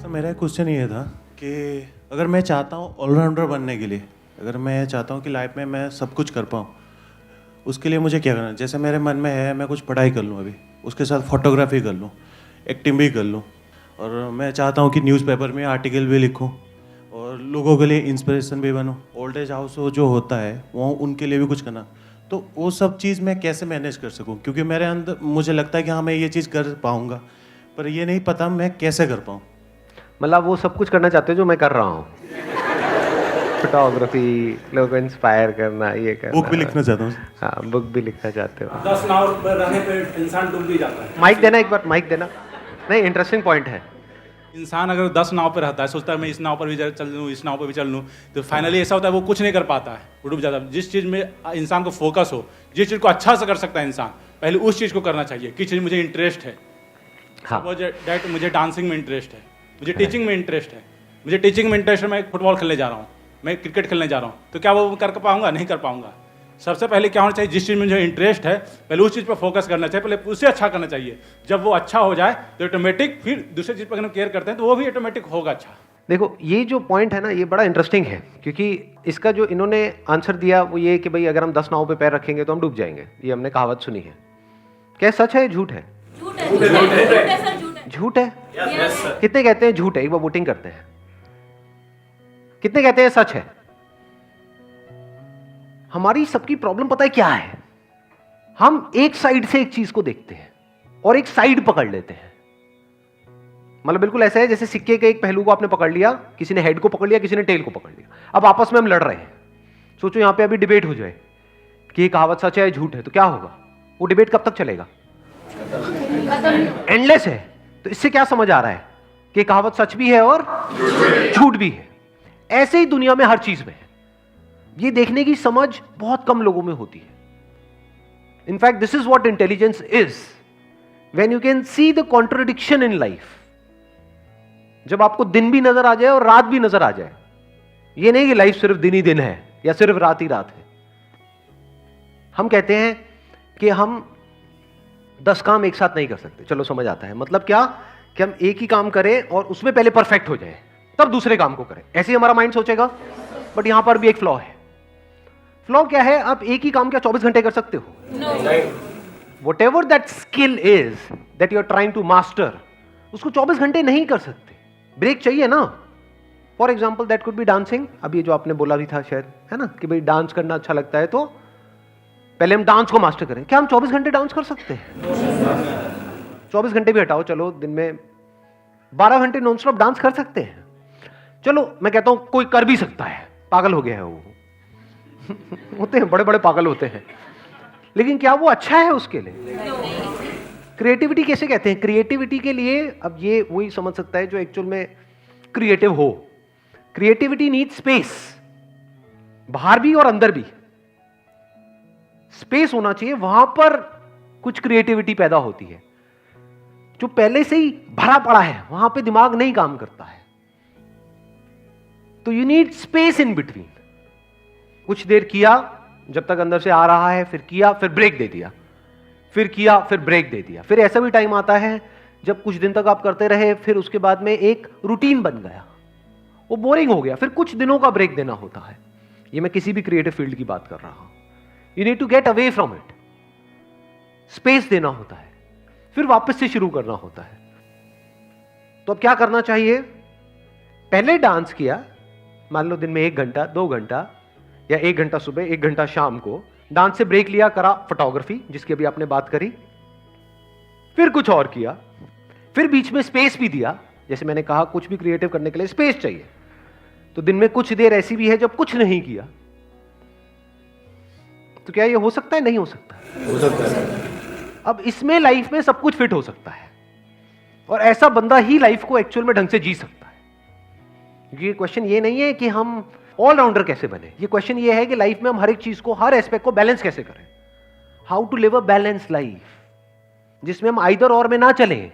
तो मेरा क्वेश्चन ये था कि अगर मैं चाहता हूँ ऑलराउंडर बनने के लिए, अगर मैं चाहता हूँ कि लाइफ में मैं सब कुछ कर पाऊँ, उसके लिए मुझे क्या करना है? जैसे मेरे मन में है मैं कुछ पढ़ाई कर लूँ, अभी उसके साथ फोटोग्राफी कर लूँ, एक्टिंग भी कर लूँ, और मैं चाहता हूँ कि न्यूज़पेपर में आर्टिकल भी लिखूँ और लोगों के लिए इंस्पिरेशन भी बनूँ। ओल्ड एज हाउस जो होता है वो उनके लिए भी कुछ करना, तो वो सब चीज़ मैं कैसे मैनेज कर सकूँ? क्योंकि मेरे अंदर मुझे लगता है कि हाँ मैं ये चीज़ कर पाऊँगा, पर ये नहीं पता मैं कैसे कर पाऊँ। मतलब वो सब कुछ करना चाहते हो जो मैं कर रहा हूँ, फोटोग्राफी, लोगों को इंस्पायर करना, ये करना। बुक भी लिखना चाहता हूँ। हाँ, बुक भी लिखना चाहते हो। 10 नाव पर रहने पे इंसान डूब भी जाता है। माइक देना, एक बार माइक देना। नहीं, इंटरेस्टिंग पॉइंट है। इंसान अगर 10 नाव पर रहता है, सोचता है मैं इस नाव पर भी चल लूँ, इस नाव पर भी चल लूँ, तो फाइनली ऐसा होता है वो कुछ नहीं कर पाता है, वो डूब जाता है। जिस चीज़ में इंसान को फोकस हो, जिस चीज़ को अच्छा से कर सकता है इंसान, पहले उस चीज़ को करना चाहिए। किस चीज़ मुझे इंटरेस्ट है। हाँ। डैट मुझे डांसिंग में इंटरेस्ट है, मुझे टीचिंग में इंटरेस्ट है, मुझे टीचिंग में इंटरेस्ट है, मैं फुटबॉल खेलने जा रहा हूँ, मैं क्रिकेट खेलने जा रहा हूँ, तो क्या वो कर पाऊंगा? नहीं कर पाऊंगा। सबसे पहले क्या होना चाहिए, जिस चीज़ में मुझे इंटरेस्ट है पहले उस चीज़ पर फोकस करना चाहिए, पहले उसे अच्छा करना चाहिए। जब वो अच्छा हो जाए तो ऑटोमेटिक फिर दूसरी चीज़ पर अगर हम केयर करते हैं तो वो भी ऑटोमेटिक होगा अच्छा। देखो, ये जो पॉइंट है ना, ये बड़ा इंटरेस्टिंग है, क्योंकि इसका जो इन्होंने आंसर दिया वो ये कि भाई अगर हम 10 नाव पे पैर रखेंगे तो हम डूब जाएंगे। ये हमने कहावत सुनी है। क्या सच है, झूठ है? झूठ है, झूठ है, झूठ है सर, झूठ है। झूठ है। Yes, sir. कितने कहते हैं झूठ है? एक बार वोटिंग करते हैं। कितने कहते हैं सच है? हमारी सबकी प्रॉब्लम पता है क्या है? हम एक साइड से एक चीज को देखते हैं और एक साइड पकड़ लेते हैं। मतलब बिल्कुल ऐसा है जैसे सिक्के के एक पहलू को आपने पकड़ लिया, किसी ने हेड को पकड़ लिया, किसी ने टेल को पकड़ लिया। अब आपस में हम लड़ रहे हैं। सोचो यहां पे अभी डिबेट हो जाए कि ये कहावत सच है झूठ है, तो क्या होगा? वो डिबेट कब तक चलेगा? एंडलेस है। तो इससे क्या समझ आ रहा है कि कहावत सच भी है और झूठ भी है। ऐसे ही दुनिया में हर चीज में है। ये देखने की समझ बहुत कम लोगों में होती है। In fact this is what intelligence is, when you can see the contradiction in life. जब आपको दिन भी नजर आ जाए और रात भी नजर आ जाए। ये नहीं कि लाइफ सिर्फ दिन ही दिन है या सिर्फ रात ही रात है। हम कहते हैं कि हम 10 काम एक साथ नहीं कर सकते। चलो समझ आता है। मतलब क्या कि हम एक ही काम करें और उसमें पहले परफेक्ट हो जाए, तब दूसरे काम को करें। ऐसे ही हमारा माइंड सोचेगा। बट यहां पर भी एक फ्लॉ है। फ्लॉ क्या है? आप एक ही काम क्या 24 घंटे कर सकते हो? Whatever that skill is that you are trying to master, उसको 24 घंटे नहीं कर सकते। ब्रेक चाहिए ना। For example that could be dancing. अब ये जो आपने बोला भी था शायद, है ना, कि भाई डांस करना अच्छा लगता है, तो पहले हम डांस को मास्टर करें। क्या हम 24 घंटे डांस कर सकते हैं? 24 घंटे भी हटाओ, चलो दिन में 12 घंटे नॉन स्टॉप डांस कर सकते हैं। चलो मैं कहता हूं कोई कर भी सकता है, पागल हो गया है वो। होते हैं, बड़े बड़े पागल होते हैं। लेकिन क्या वो अच्छा है उसके लिए? क्रिएटिविटी कैसे कहते हैं? क्रिएटिविटी के लिए अब ये वही समझ सकता है जो एक्चुअल में क्रिएटिव हो। क्रिएटिविटी नीड स्पेस, बाहर भी और अंदर भी स्पेस होना चाहिए। वहां पर कुछ क्रिएटिविटी पैदा होती है। जो पहले से ही भरा पड़ा है वहां पे दिमाग नहीं काम करता है। तो you need space in between. कुछ देर किया जब तक अंदर से आ रहा है, फिर किया, फिर ब्रेक दे दिया, फिर किया, फिर ब्रेक दे दिया। फिर ऐसा भी टाइम आता है जब कुछ दिन तक आप करते रहे, फिर उसके बाद में एक रूटीन बन गया, वो बोरिंग हो गया, फिर कुछ दिनों का ब्रेक देना होता है। ये मैं किसी भी क्रिएटिव फील्ड की बात कर रहा हूं। You need to get away from it. Space देना होता है, फिर वापस से शुरू करना होता है। तो अब क्या करना चाहिए? पहले डांस किया, मान लो दिन में 1 घंटा, 2 घंटा या 1 घंटा सुबह, 1 घंटा शाम को। डांस से ब्रेक लिया, करा फोटोग्राफी जिसकी अभी आपने बात करी, फिर कुछ और किया, फिर बीच में स्पेस भी दिया। जैसे मैंने कहा कुछ भी क्रिएटिव करने के लिए स्पेस चाहिए। तो दिन में कुछ देर ऐसी भी है जब कुछ नहीं किया। तो क्या ये हो सकता है? नहीं हो सकता? हो सकता है। अब इसमें लाइफ में सब कुछ फिट हो सकता है और ऐसा बंदा ही लाइफ को एक्चुअल में ढंग से जी सकता है। ये क्वेश्चन ये नहीं है कि हम ऑलराउंडर कैसे बने। ये क्वेश्चन ये है कि लाइफ में हम हर एक चीज को, हर एस्पेक्ट को बैलेंस कैसे करें। How to live a balance life, जिसमें हम आइदर और में ना चलें।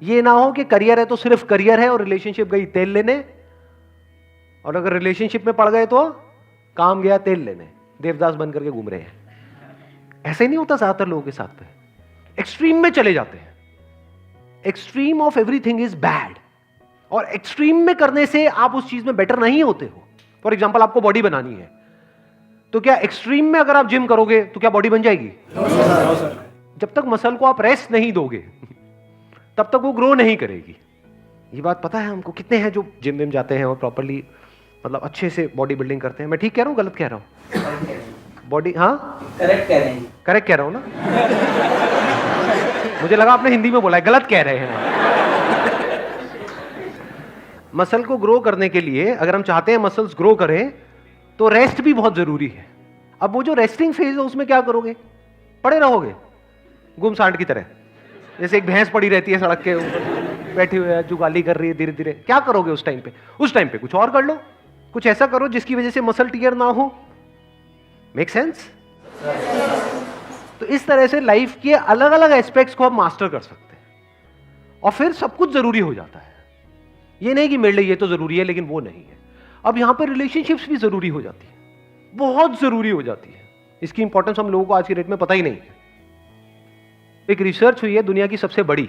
ये ना हो कि करियर है तो सिर्फ करियर है और रिलेशनशिप गई तेल लेने, और अगर रिलेशनशिप में पड़ गए तो काम गया तेल लेने, देवदास बन करके घूम रहे हैं। ऐसा ही नहीं होता ज्यादातर लोगों के साथ पे। एक्सट्रीम में चले जाते हैं। Extreme of everything is bad. और एक्सट्रीम में करने से आप उस चीज में बेटर नहीं होते हो। फॉर एग्जाम्पल, आपको बॉडी बनानी है, तो क्या एक्सट्रीम में अगर आप जिम करोगे तो क्या बॉडी बन जाएगी? जब तक मसल को आप रेस्ट नहीं दोगे तब तक वो ग्रो नहीं करेगी। ये बात पता है हमको? कितने हैं जो जिम विम जाते हैं और प्रॉपरली मतलब अच्छे से बॉडी बिल्डिंग करते हैं? मैं ठीक कह रहा हूँ, गलत कह रहा हूँ? बॉडी, हाँ करेक्ट कह रहे हैं। करेक्ट कह रहा हूँ ना? मुझे लगा आपने हिंदी में बोला है, गलत कह रहे हैं। मसल को ग्रो करने के लिए अगर हम चाहते हैं मसल्स ग्रो करें तो रेस्ट भी बहुत जरूरी है। अब वो जो रेस्टिंग फेज है उसमें क्या करोगे? पड़े रहोगे गुमसांड की तरह, जैसे एक भैंस पड़ी रहती है सड़क के ऊपर, बैठी हुई है, जुगाली कर रही है धीरे धीरे। क्या करोगे उस टाइम पे? उस टाइम पे कुछ और कर लो, कुछ ऐसा करो जिसकी वजह से मसल टियर ना हो। Make sense? तो इस तरह से लाइफ के अलग अलग एस्पेक्ट्स को आप मास्टर कर सकते हैं और फिर सब कुछ जरूरी हो जाता है। ये नहीं कि मेरे लिए ये तो जरूरी है लेकिन वो नहीं है। अब यहां पर रिलेशनशिप्स भी जरूरी हो जाती है, बहुत जरूरी हो जाती है। इसकी इंपॉर्टेंस हम लोगों को आज की डेट में पता ही नहीं है। एक रिसर्च हुई है दुनिया की सबसे बड़ी,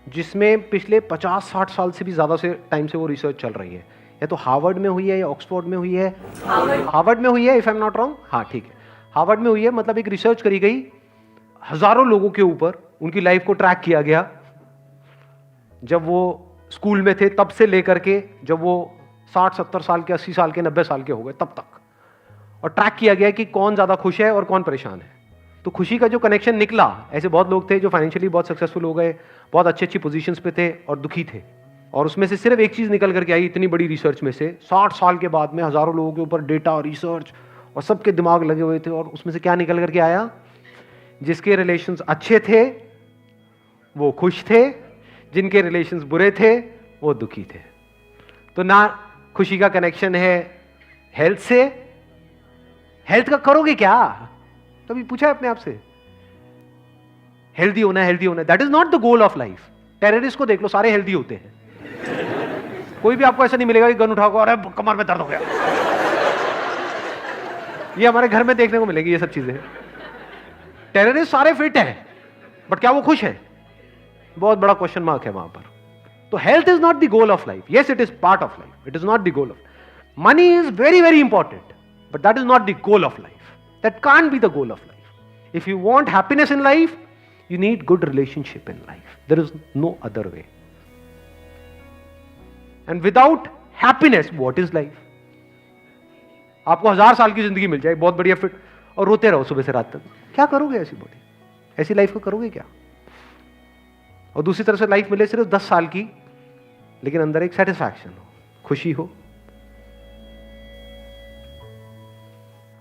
जिसमें पिछले 50-60 साल से भी ज्यादा से टाइम से वो रिसर्च चल रही है। या तो हार्वर्ड में हुई है या ऑक्सफोर्ड में हुई है। हार्वर्ड में हुई है, if I am not wrong. हाँ ठीक है, हार्वर्ड में हुई है। मतलब एक रिसर्च करी गई, हजारों लोगों के ऊपर उनकी लाइफ को ट्रैक किया गया, जब वो स्कूल में थे तब से लेकर के जब वो 60-70 साल के, 80 साल के, 90 साल के हो गए तब तक, और ट्रैक किया गया कि कौन ज्यादा खुश है और कौन परेशान है। तो खुशी का जो कनेक्शन निकला, ऐसे बहुत लोग थे जो फाइनेंशियली बहुत सक्सेसफुल हो गए, बहुत अच्छी अच्छी पोजीशंस पे थे, और दुखी थे। और उसमें से सिर्फ एक चीज निकल करके आई इतनी बड़ी रिसर्च में से, 60 साल के बाद में हजारों लोगों के ऊपर डेटा और रिसर्च और सबके दिमाग लगे हुए थे, और उसमें से क्या निकल करके आया? जिसके रिलेशंस अच्छे थे वो खुश थे, जिनके रिलेशंस बुरे थे वो दुखी थे। तो ना खुशी का कनेक्शन है हेल्थ से। हेल्थ का करोगे क्या? कभी पूछा है अपने आप से? हेल्दी होना है, हेल्दी होना है, that is not the goal of life. Terrorist को देख लो, सारे हेल्दी होते हैं। कोई भी आपको ऐसा नहीं मिलेगा कि गन उठाओ अरे कमर में दर्द हो गया। ये हमारे घर में देखने को मिलेगी ये सब चीजें। टेररिस्ट सारे फिट हैं, बट क्या वो खुश है? बहुत बड़ा क्वेश्चन मार्क है वहां पर। तो health is not the goal of life. Yes, it is part of life, it is not the goal of. Money is very very important, but that is not the goal of life. That can't be the goal of life. If you want happiness in life, you need good relationship in life. There is no other way. And without happiness, what is life? आपको 1000 साल की जिंदगी मिल जाए, बहुत बढ़िया fit, और रोते रहो सुबह से रात तक, क्या करोगे? ऐसी बॉडी, ऐसी लाइफ को करोगे क्या? और दूसरी तरफ से लाइफ मिले सिर्फ 10 साल की, लेकिन अंदर एक सेटिस्फैक्शन हो, खुशी हो,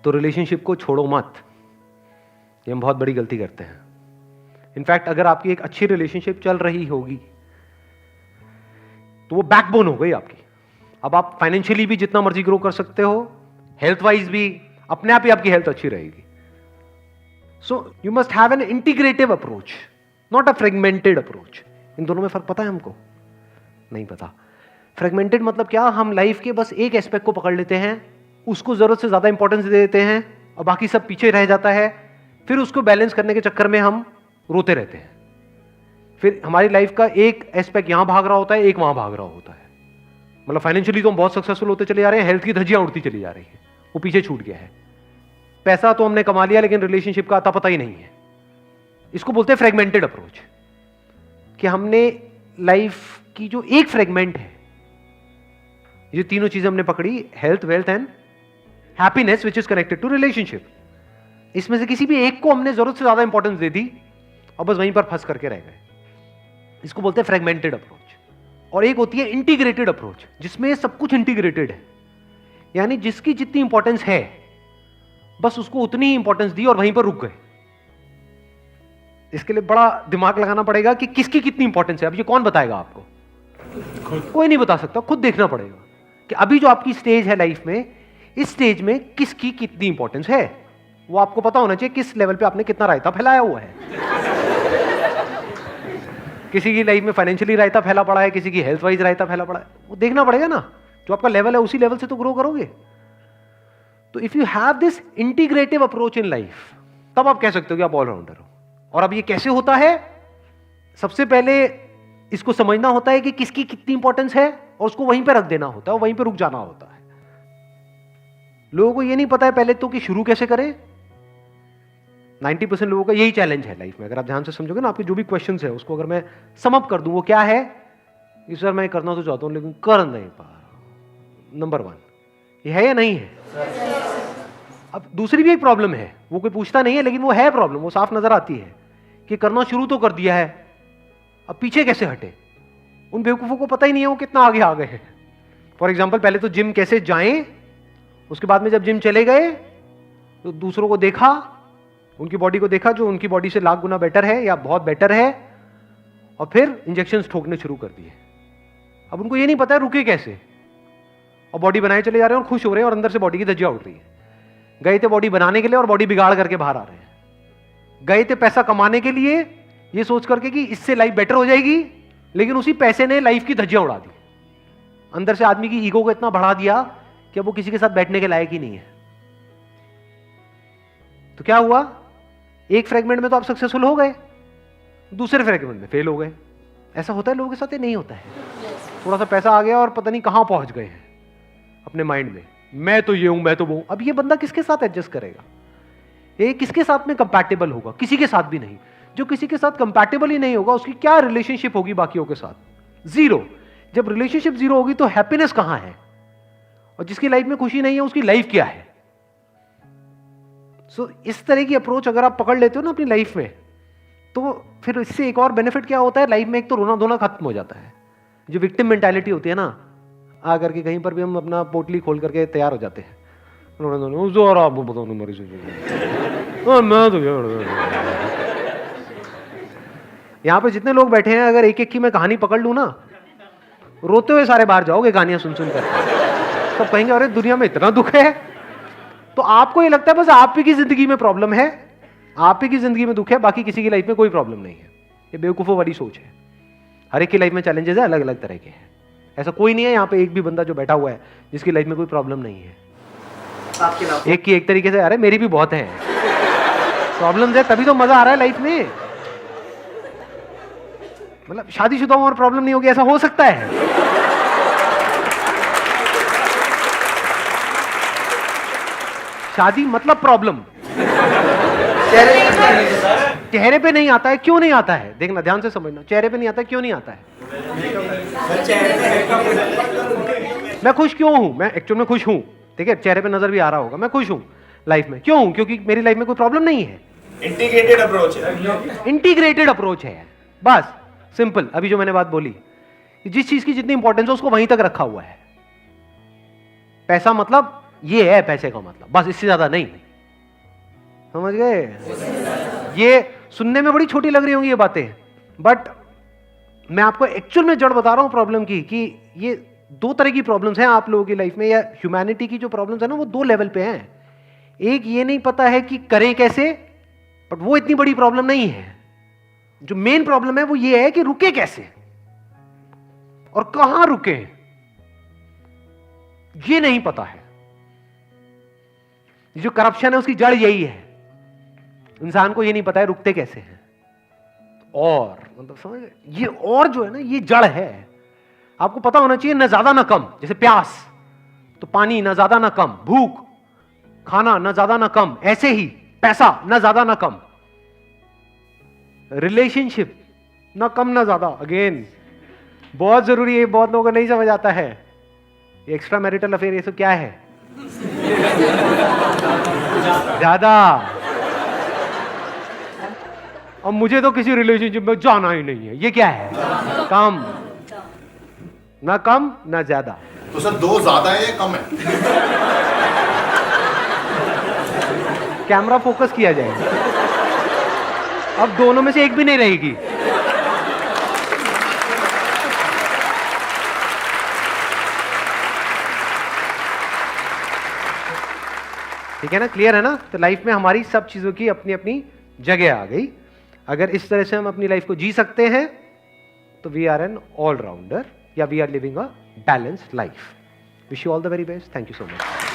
तो रिलेशनशिप को छोड़ो मत। ये हम बहुत बड़ी गलती करते हैं। इनफैक्ट अगर आपकी एक अच्छी रिलेशनशिप चल रही होगी तो वो बैकबोन हो गई आपकी। अब आप फाइनेंशियली भी जितना मर्जी ग्रो कर सकते हो, हेल्थ वाइज भी अपने आप ही आपकी हेल्थ अच्छी रहेगी। So you must have an integrative approach, not a fragmented approach. इन दोनों में फर्क पता है हमको? नहीं पता। फ्रेगमेंटेड मतलब क्या? हम लाइफ के बस एक एस्पेक्ट को पकड़ लेते हैं, उसको जरूरत से ज्यादा इंपॉर्टेंस दे देते हैं, और बाकी सब पीछे रह जाता है। फिर उसको बैलेंस करने के चक्कर में हम रोते रहते हैं। फिर हमारी लाइफ का एक एस्पेक्ट यहां भाग रहा होता है, एक वहां भाग रहा होता है। मतलब फाइनेंशियली तो हम बहुत सक्सेसफुल होते चले जा रहे हैं, हेल्थ की धज्जियां उड़ती चली जा रही है, वो पीछे छूट गया है। पैसा तो हमने कमा लिया लेकिन रिलेशनशिप का अता पता ही नहीं है। इसको बोलते हैं फ्रेगमेंटेड अप्रोच, कि हमने लाइफ की जो एक फ्रेगमेंट है, ये तीनों चीजें हमने पकड़ी, health, wealth and happiness which is connected to relationship. इसमें से किसी भी एक को हमने जरूरत से ज्यादा इंपॉर्टेंस दे दी और बस वहीं पर फंस करके रह गए। इसको बोलते हैं फ्रेगमेंटेड अप्रोच। और एक होती है इंटीग्रेटेड अप्रोच, जिसमें सब कुछ इंटीग्रेटेड है, यानी जिसकी जितनी इंपॉर्टेंस है बस उसको उतनी ही इंपॉर्टेंस दी और वहीं पर रुक गए। इसके लिए बड़ा दिमाग लगाना पड़ेगा कि किसकी कितनी इंपॉर्टेंस है। अब ये कौन बताएगा आपको? कोई नहीं बता सकता, खुद देखना पड़ेगा कि अभी जो आपकी स्टेज है लाइफ में, इस स्टेज में किसकी कितनी इंपॉर्टेंस है। वो आपको पता होना चाहिए किस लेवल पे आपने कितना रायता फैलाया हुआ है। किसी की लाइफ में फाइनेंशियली रायता फैला पड़ा है, किसी की हेल्थ वाइज रायता फैला पड़ा है, वो देखना पड़ेगा ना। जो आपका लेवल है उसी लेवल से तो ग्रो करोगे। तो if you have this integrative approach in life, तब आप कह सकते हो कि आप ऑलराउंडर हो। और अब ये कैसे होता है? सबसे पहले इसको समझना होता है कि किसकी कितनी इंपॉर्टेंस है और उसको वहीं पे रख देना होता है और वहीं पे रुक जाना होता है। लोगों को ये नहीं पता है पहले तो कि शुरू कैसे करें। 90% लोगों का यही चैलेंज है लाइफ में। अगर आप ध्यान से समझोगे ना, आपके जो भी क्वेश्चंस है उसको अगर मैं सम अप कर दूं, वो क्या है कि सर मैं करना तो चाहता हूं लेकिन कर नहीं पा रहा। नंबर 1 ये है या नहीं है? अब दूसरी भी एक प्रॉब्लम है, वो कोई पूछता नहीं है लेकिन वो है प्रॉब्लम, वो साफ नजर आती है कि करना शुरू तो कर दिया है, अब पीछे कैसे हटे। उन बेवकूफों को पता ही नहीं है वो कितना आगे आ गए हैं। फॉर एग्जाम्पल, पहले तो जिम कैसे जाएं, उसके बाद में जब जिम चले गए तो दूसरों को देखा, उनकी बॉडी को देखा जो उनकी बॉडी से लाख गुना बेटर है या बहुत बेटर है, और फिर इंजेक्शन ठोकने शुरू कर दिए। अब उनको ये नहीं पता है रुके कैसे, और बॉडी बनाए चले जा रहे हैं और खुश हो रहे हैं और अंदर से बॉडी की धज्जियां उठ रही है। गए थे बॉडी बनाने के लिए और बॉडी बिगाड़ करके बाहर आ रहे हैं। गए थे पैसा कमाने के लिए ये सोच करके कि इससे लाइफ बेटर हो जाएगी, लेकिन उसी पैसे ने लाइफ की धज्जियां उड़ा दी। अंदर से आदमी की ईगो को इतना बढ़ा दिया कि अब वो किसी के साथ बैठने के लायक ही नहीं है। तो क्या हुआ, एक फ्रेगमेंट में तो आप सक्सेसफुल हो गए, दूसरे फ्रेगमेंट में फेल हो गए। ऐसा होता है लोगों के साथ? ये नहीं होता है। थोड़ा सा पैसा आ गया और पता नहीं कहां पहुंच गए हैं अपने माइंड में, मैं तो ये हूं, मैं तो वो। अब ये बंदा किसके साथ एडजस्ट करेगा? ये किसके साथ में कंपैटिबल होगा? किसी के साथ भी नहीं। जो किसी के साथ कंपैटिबल ही नहीं होगा उसकी क्या रिलेशनशिप होगी बाकियों के साथ? जीरो। जब रिलेशनशिप जीरो होगी तो हैप्पीनेस कहां है? और जिसकी लाइफ में खुशी नहीं है उसकी लाइफ क्या है? सो इस तरह की अप्रोच अगर आप पकड़ लेते हो ना अपनी लाइफ में, तो फिर इससे एक और बेनिफिट क्या होता है, लाइफ में एक तो रोना धोना खत्म हो जाता है। जो विक्टिम मेंटालिटी होती है ना, आकर के कहीं पर भी हम अपना पोटली खोल करके तैयार हो जाते हैं, रोना धोना, आपको बताओ मैं तो यहां पे जितने लोग बैठे हैं, अगर एक एक की मैं कहानी पकड़ लूं ना, रोते हुए सारे बाहर जाओगे कहानियां सुन सुन कर। सब कहेंगे अरे दुनिया में इतना दुख है। तो आपको ये लगता है बस आप ही की जिंदगी में प्रॉब्लम है, आप ही की जिंदगी में दुख है, बाकी किसी की लाइफ में कोई प्रॉब्लम नहीं है। ये बेवकूफों वाली सोच है। हर एक की लाइफ में चैलेंजेस है, अलग अलग तरह के हैं। ऐसा कोई नहीं है यहाँ पे एक भी बंदा जो बैठा हुआ है जिसकी लाइफ में कोई प्रॉब्लम नहीं है। एक की एक तरीके से, अरे मेरी भी बहुत है प्रॉब्लम्स है, तभी तो मजा आ रहा है लाइफ में। मतलब शादीशुदा और प्रॉब्लम नहीं होगी, ऐसा हो सकता है? शादी मतलब प्रॉब्लम चेहरे पे नहीं आता है। क्यों नहीं आता है? देखना, ध्यान से समझना। चेहरे पे नहीं आता है, क्यों नहीं आता है? मैं खुश क्यों हूं? मैं एक्चुअल में खुश हूं, ठीक है, चेहरे पे नजर भी आ रहा होगा। मैं खुश हूं लाइफ में, क्यों हूं? क्योंकि मेरी लाइफ में कोई प्रॉब्लम नहीं है। इंटीग्रेटेड अप्रोच है। इंटीग्रेटेड अप्रोच है, बस सिंपल। अभी जो मैंने बात बोली, जिस चीज की जितनी इंपॉर्टेंस है उसको वहीं तक रखा हुआ है। पैसा मतलब ये है, पैसे का मतलब, बस, इससे ज्यादा नहीं। समझ गए? ये सुनने में बड़ी छोटी लग रही होंगी ये बातें, बट मैं आपको एक्चुअल में जड़ बता रहा हूं प्रॉब्लम की, कि ये दो तरह की प्रॉब्लम्स हैं आप लोगों की लाइफ में, या ह्यूमैनिटी की जो प्रॉब्लम्स है ना, वो दो लेवल पे हैं। एक ये नहीं पता है कि करें कैसे, बट वो इतनी बड़ी प्रॉब्लम नहीं है। जो मेन प्रॉब्लम है वो ये है कि रुके कैसे और कहां रुके, ये नहीं पता है। जो करप्शन है उसकी जड़ यही है, इंसान को ये नहीं पता है रुकते कैसे हैं। और मतलब समझ, ये और जो है ना, ये जड़ है। आपको पता होना चाहिए, ना ज्यादा ना कम। जैसे प्यास तो पानी, ना ज्यादा ना कम। भूख, खाना, ना ज्यादा ना कम। ऐसे ही पैसा, ना ज्यादा ना कम। रिलेशनशिप, ना कम ना ज्यादा। अगेन बहुत जरूरी है, बहुत लोगों को नहीं समझ आता है। एक्स्ट्रा मैरिटल अफेयर ये सब क्या है? ज्यादा। और मुझे तो किसी रिलेशनशिप में जाना ही नहीं है, ये क्या है? कम, ना कम ना ज्यादा। तो सर दो ज्यादा है या कम है? कैमरा फोकस किया जाएगा, अब दोनों में से एक भी नहीं रहेगी। ठीक है ना? क्लियर है ना? तो लाइफ में हमारी सब चीजों की अपनी अपनी जगह आ गई। अगर इस तरह से हम अपनी लाइफ को जी सकते हैं तो वी आर एन ऑलराउंडर, या we are living a balanced life. Wish you all the very best. Thank you so much.